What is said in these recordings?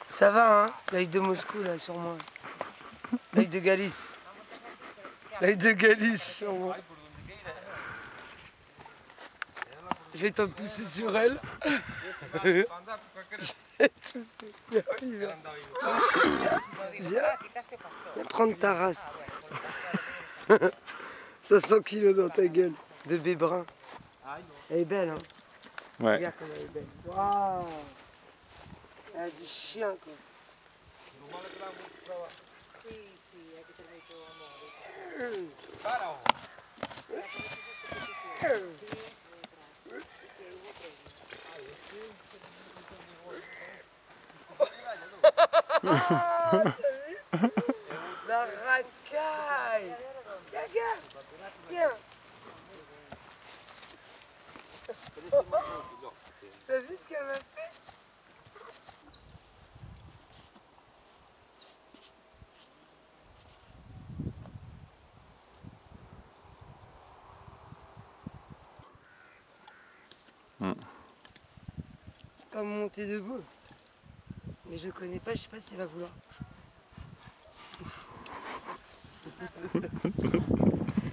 Ça va, hein? L'œil de Moscou, là, sur moi. L'œil de Galice. L'œil de Galice, sur moi. Je vais t'en pousser sur elle. Je vais te pousser. Viens, Olivier. Viens prendre ta race. 500 kilos dans ta gueule, de bébrun. Elle est belle, hein? Ouais. Regarde comme elle est belle. Waouh! Elle a du chien, quoi. Ah, t'as vu? La racaille! Gaga! Viens! T'as vu ce qu'elle m'a fait? Comme monter debout. Mais je le connais pas, je sais pas s'il va vouloir.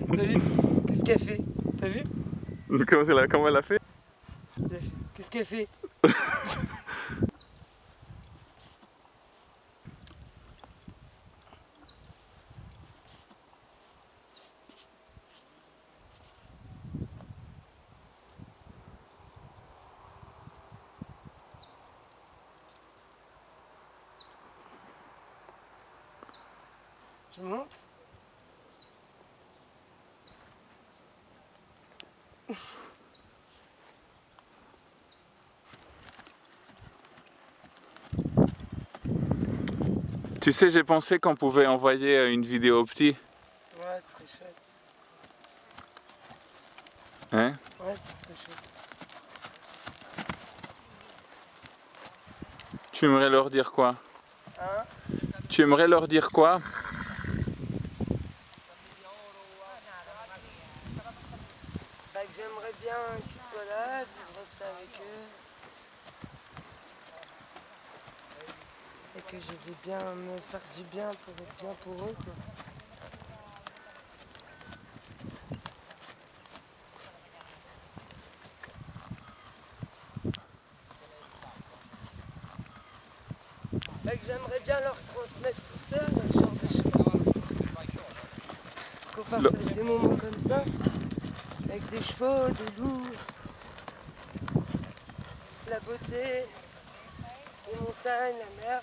T'as vu? Qu'est-ce qu'elle fait? T'as vu? Comment elle a fait? Qu'est-ce qu'elle fait? Je monte. Tu sais, j'ai pensé qu'on pouvait envoyer une vidéo au petit. Ouais, ce serait chouette. Hein? Ouais, ce serait chouette. Tu aimerais leur dire quoi? Hein? Tu aimerais leur dire quoi? Bah, que j'aimerais bien qu'ils soient là, vivre ça avec eux. Et que je vais bien me faire du bien pour être bien pour eux, quoi. Bah, que j'aimerais bien leur transmettre tout ça, ce genre de choses. Qu'on partage des moments comme ça, avec des chevaux, des loups, la beauté, les montagnes, la mer.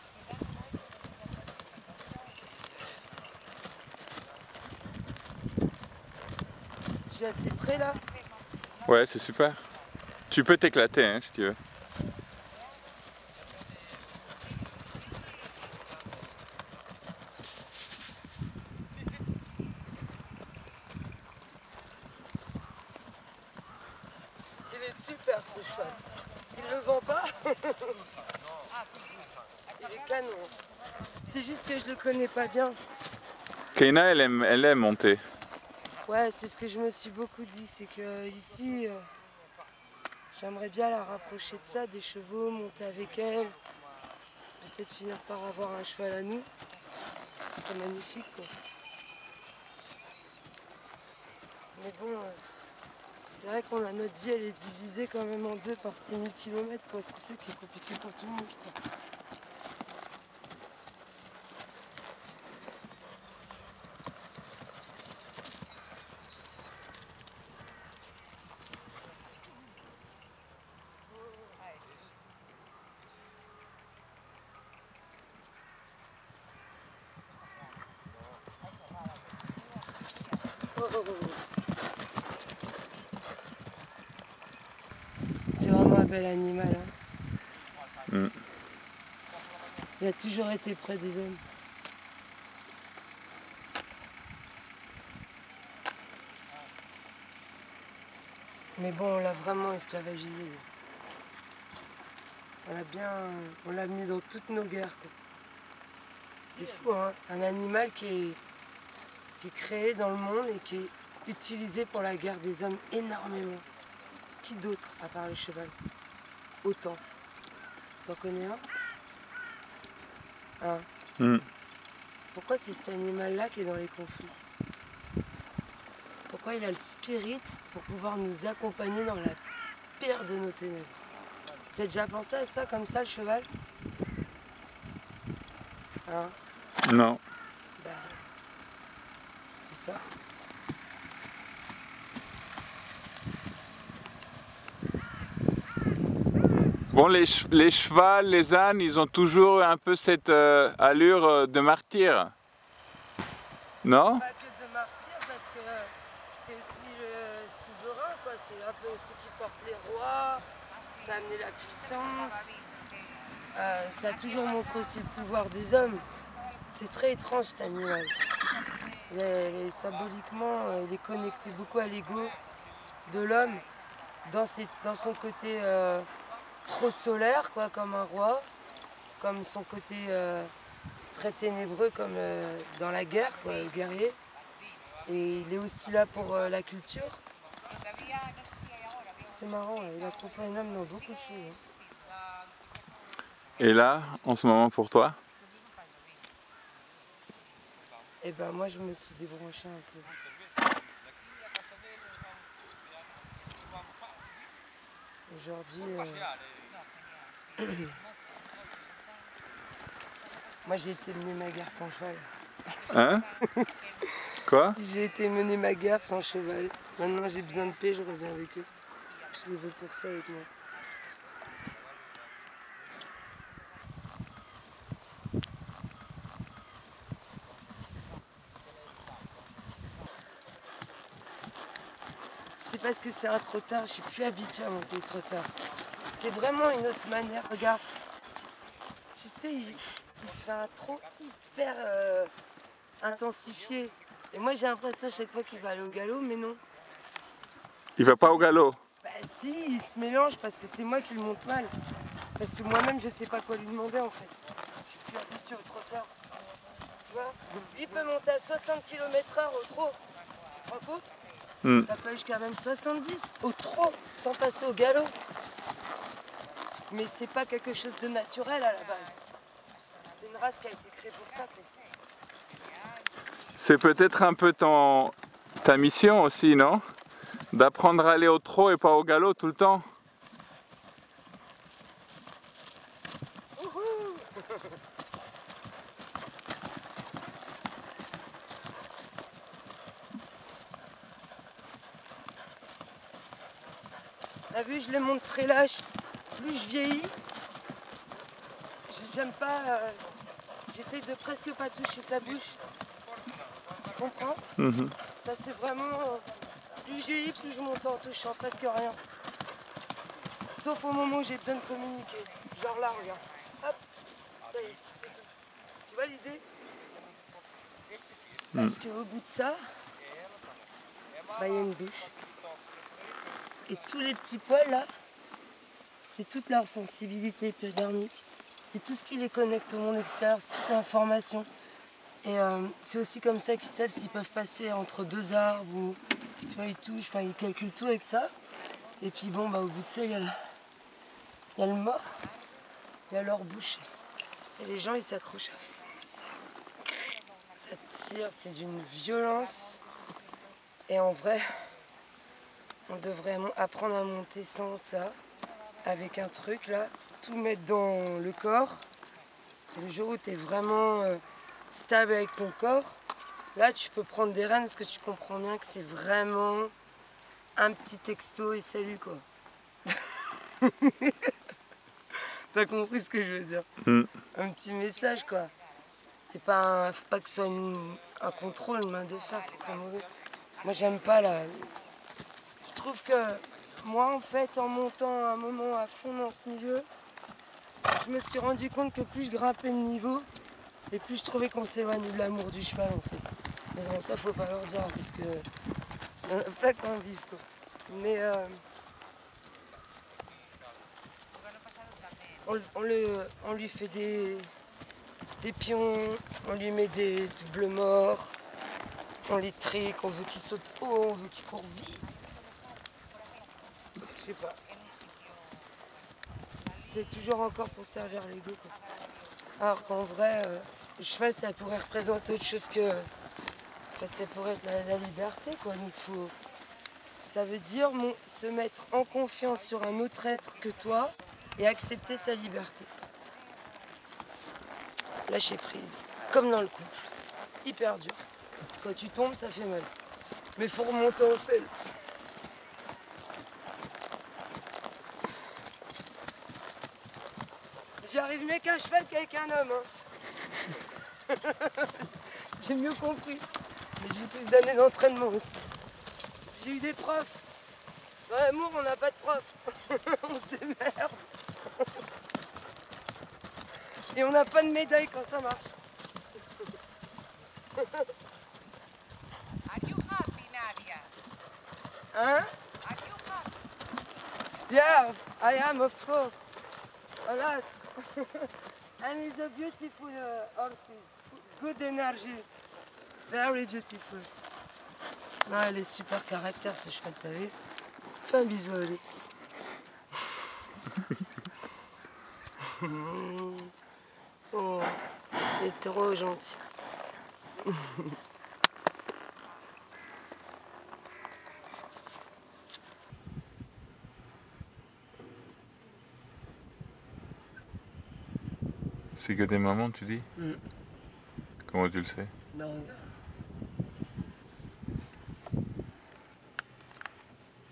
Je suis assez près là. Ouais, c'est super. Tu peux t'éclater, hein, si tu veux. Il est super ce cheval. Il le vend pas. Il est canon. C'est juste que je le connais pas bien. Keina, elle aime monter. Ouais, c'est ce que je me suis beaucoup dit. C'est que ici, j'aimerais bien la rapprocher de ça, des chevaux, monter avec elle. Peut-être finir par avoir un cheval à nous. Ce serait magnifique, quoi. Mais bon, c'est vrai qu'on a notre vie, elle est divisée quand même en deux par 6000 km, quoi. C'est ça qui est compliqué pour tout le monde, quoi. C'est vraiment un bel animal, hein. Mm. Il a toujours été près des hommes. Mais bon, on l'a vraiment esclavagisé, lui. On l'a mis dans toutes nos guerres, quoi. C'est fou, hein. Un animal qui est créé dans le monde et qui est utilisé pour la guerre des hommes énormément. qui d'autre à part le cheval? Autant. T'en connais un? Hein? Pourquoi c'est cet animal-là qui est dans les conflits? Pourquoi il a le spirit pour pouvoir nous accompagner dans la pire de nos ténèbres? Tu as déjà pensé à ça comme ça, le cheval? Hein? Non. Bah, c'est ça. Bon, les chevals, les ânes, ils ont toujours un peu cette allure de martyr. Non? Pas que de martyr, parce que c'est aussi le souverain, quoi. C'est un peu ceux qui portent les rois, ça a amené la puissance. Ça a toujours montré aussi le pouvoir des hommes. C'est très étrange cet animal. Symboliquement, il est connecté beaucoup à l'ego de l'homme, dans son côté trop solaire, quoi, comme un roi, comme son côté très ténébreux, comme dans la guerre, quoi, le guerrier. Et il est aussi là pour la culture. C'est marrant, il accompagne l'homme dans beaucoup de choses. Et là, en ce moment pour toi? Et ben moi je me suis débranchée un peu. Aujourd'hui, moi j'ai été mener ma guerre sans cheval. Hein? Quoi? J'ai été mener ma guerre sans cheval. Maintenant j'ai besoin de paix, je reviens avec eux. Je les veux pour ça avec moi. C'est parce que c'est un trotteur, je suis plus habituée à monter les trotteurs. C'est vraiment une autre manière. Regarde, tu sais, il fait un trot hyper intensifié. Et moi j'ai l'impression à chaque fois qu'il va aller au galop, mais non. Il va pas au galop? Bah si, il se mélange parce que c'est moi qui le monte mal. Parce que moi-même je sais pas quoi lui demander en fait. Je suis plus habituée au trotteur. Tu vois, il peut monter à 60 km/h au trot. Tu te rends compte? Ça peut aller jusqu'à même 70 au trot, sans passer au galop. Mais c'est pas quelque chose de naturel à la base. C'est une race qui a été créée pour ça. C'est peut-être un peu ta mission aussi, non? D'apprendre à aller au trot et pas au galop tout le temps. T'as vu, je les monte très lâches. Plus je vieillis, j'aime pas. J'essaye de presque pas toucher sa bouche. Tu comprends? Ça c'est vraiment. Plus je vieillis, plus je monte en touchant presque rien. Sauf au moment où j'ai besoin de communiquer. Genre là, regarde. Hop, ça y est, c'est tout. Tu vois l'idée? Parce qu'au bout de ça, bah, y a une bouche. Et tous les petits poils là, c'est toute leur sensibilité épidermique. C'est tout ce qui les connecte au monde extérieur, c'est toute l'information. Et c'est aussi comme ça qu'ils savent s'ils peuvent passer entre deux arbres ou tu vois, ils touchent, enfin ils calculent tout avec ça. Et puis bon, bah, au bout de ça, il y a le mort, il y a leur bouche. Et les gens, ils s'accrochent à fond à ça. Ça tire, c'est d'une violence. Et en vrai, on devrait apprendre à monter sans ça, avec un truc là, tout mettre dans le corps. Le jour où tu es vraiment stable avec ton corps, là tu peux prendre des rênes parce que tu comprends bien que c'est vraiment un petit texto et salut quoi. T'as compris ce que je veux dire? Un petit message quoi. C'est pas faut pas que ce soit un contrôle, une main de fer, c'est très mauvais. Moi j'aime pas la. Je trouve que moi en fait en montant un moment à fond dans ce milieu, je me suis rendu compte que plus je grimpais le niveau et plus je trouvais qu'on s'éloignait de l'amour du cheval en fait. Mais bon ça faut pas leur dire parce que y en a pas qui en vivent quoi. Mais on lui fait des pions, on lui met des doubles morts, on les trique, on veut qu'il saute haut, on veut qu'il court vite. je sais pas. C'est toujours encore pour servir l'ego, quoi. Alors qu'en vrai, le cheval, ça pourrait représenter autre chose que... Enfin, ça pourrait être la liberté, quoi. Donc ça veut dire se mettre en confiance sur un autre être que toi et accepter sa liberté. Lâcher prise, comme dans le couple. Hyper dur. Quand tu tombes, ça fait mal. Mais faut remonter en selle. J'y arrive mieux qu'un cheval qu'avec un homme. Hein. J'ai mieux compris. Mais j'ai plus d'années d'entraînement aussi. J'ai eu des profs. Dans l'amour, on n'a pas de profs. On se démerde. Et on n'a pas de médaille quand ça marche. Hein? Yeah, I am, of course. A lot. And it's a beautiful horse. Good energy. Very beautiful. Non, elle est super caractère, ce cheval, t'as vu? Fais un bisou à lui. Oh, il est trop gentil. C'est que des mamans, tu dis? Mm. Comment tu le sais? Ben regarde.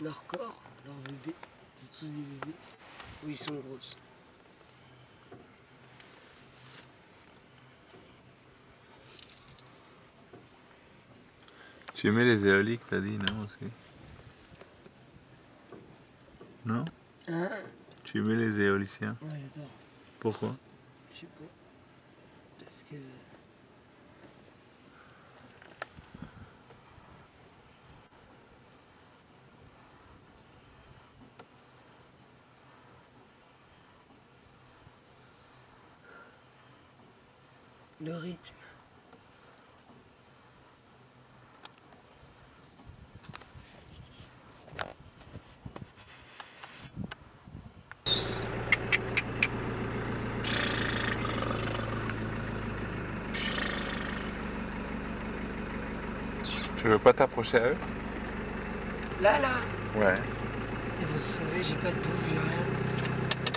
Leur corps, leurs bébés, c'est tous des bébés. Oui, ils sont grosses. Tu aimais les éoliques, t'as dit, non, aussi? Non? Hein? Tu aimais les éoliciens? Ouais, j'adore. Pourquoi? Je sais pas. Parce que... le rythme. Tu veux pas t'approcher à eux? Là, Ouais. et vous savez, j'ai pas de bouffe, rien.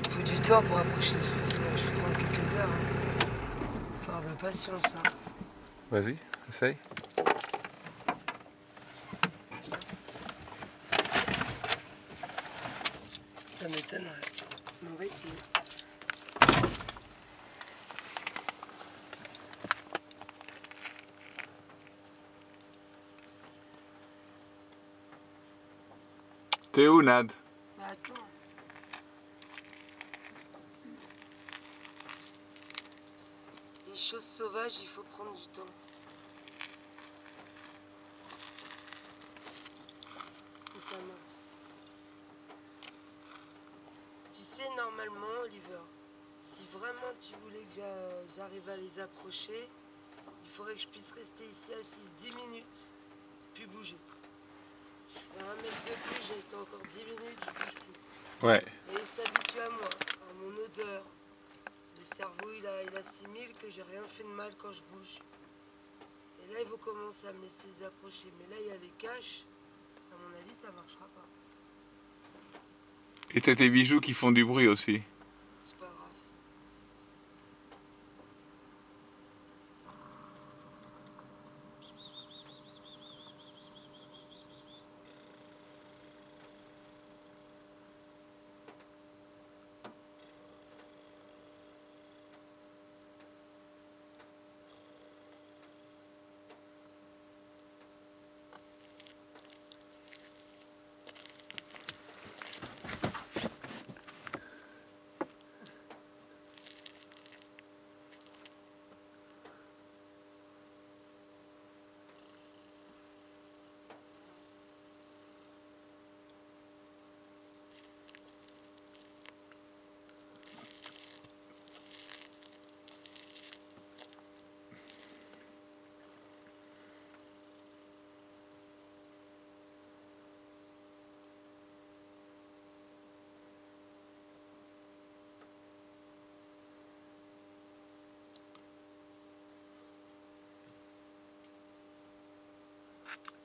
Il faut du temps pour approcher de ce façon-là. Je vais prendre quelques heures. Hein. Faut avoir de la patience. Hein. Vas-y, essaye. Ça m'étonnerait. Mais on va essayer. T'es où, Nad? Bah attends. Les choses sauvages, il faut prendre du temps. Notamment. Tu sais, normalement, Oliver, si vraiment tu voulais que j'arrive à les approcher, il faudrait que je puisse rester ici assise 10 minutes, puis bouger. Je fais un mètre de plus, j'ai été encore 10 minutes, je bouge plus. Ouais. Et il s'habitue à moi, à mon odeur. Le cerveau, il assimile que j'ai rien fait de mal quand je bouge. Et là, il faut commencer à me laisser les approcher. Mais là, il y a les caches. À mon avis, ça marchera pas. Et t'as tes bijoux qui font du bruit aussi. C'est pas grave.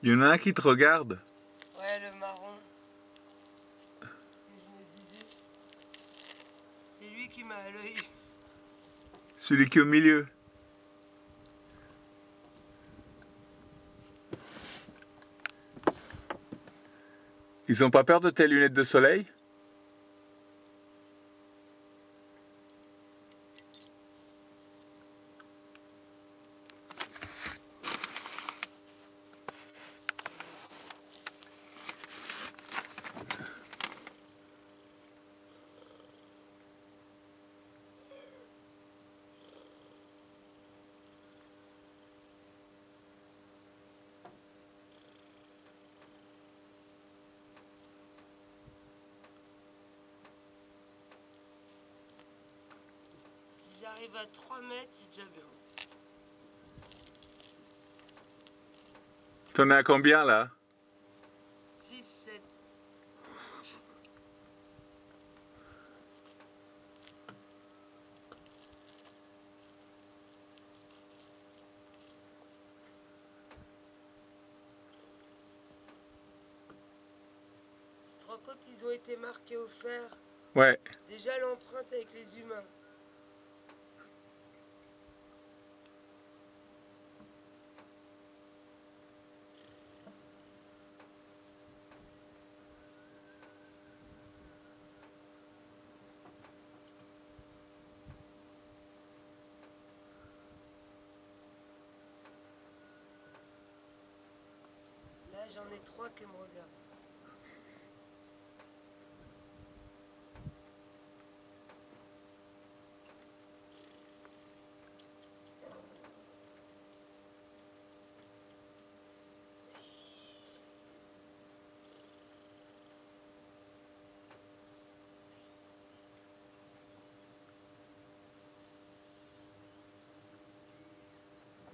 Il y en a un qui te regarde. Ouais, le marron. C'est ce que je me disais. C'est lui qui m'a à l'œil. Celui qui est au milieu. Ils ont pas peur de tes lunettes de soleil? Si j'arrive à 3 mètres, c'est déjà bien. T'en es à combien là? 6, 7. Tu te rends compte, ils ont été marqués au fer. Ouais. Déjà l'empreinte avec les humains. Là, j'en ai 3 qui me regardent.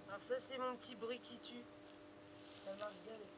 Alors ça, c'est mon petit bruit qui tue. Ça marche bien les fois.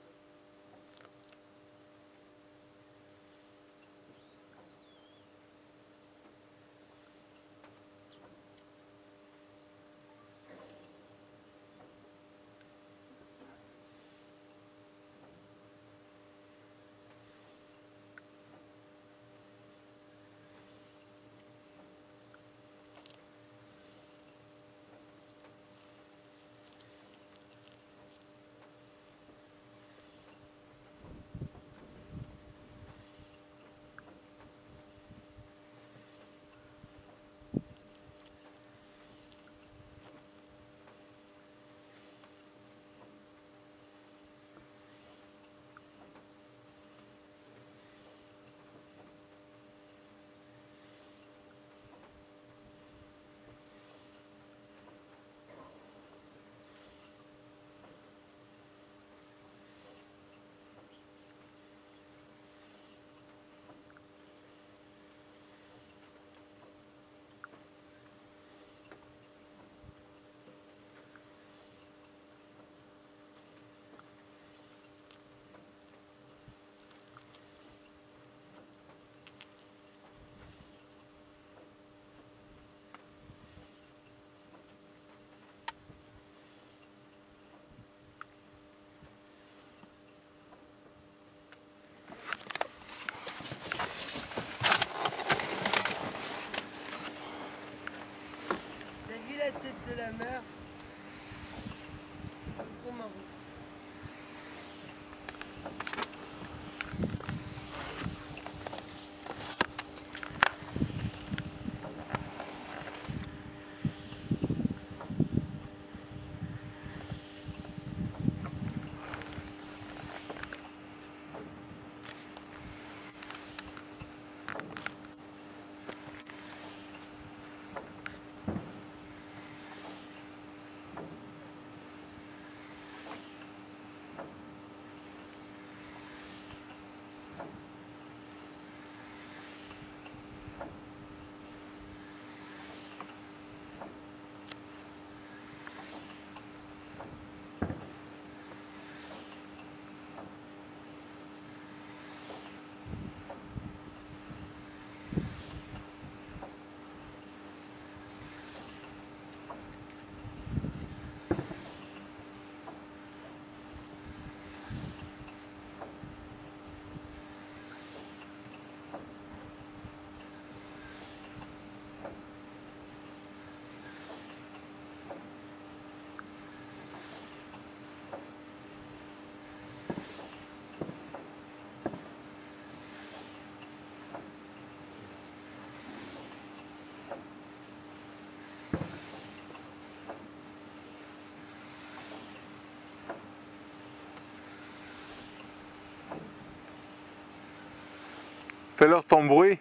Fais-leur ton bruit.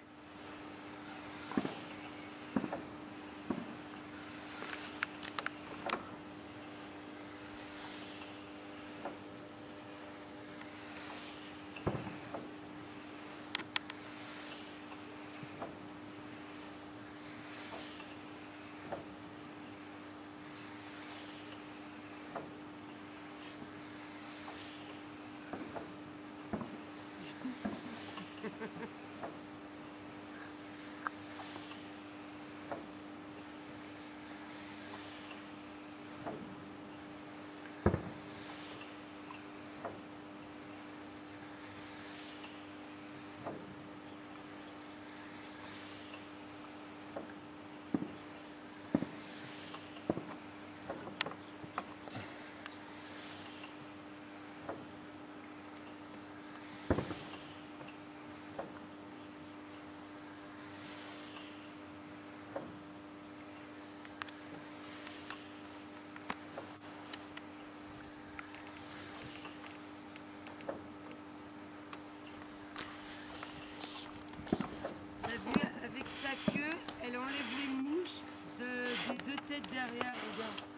Avec sa queue, elle enlève les mouches des deux têtes derrière, regarde.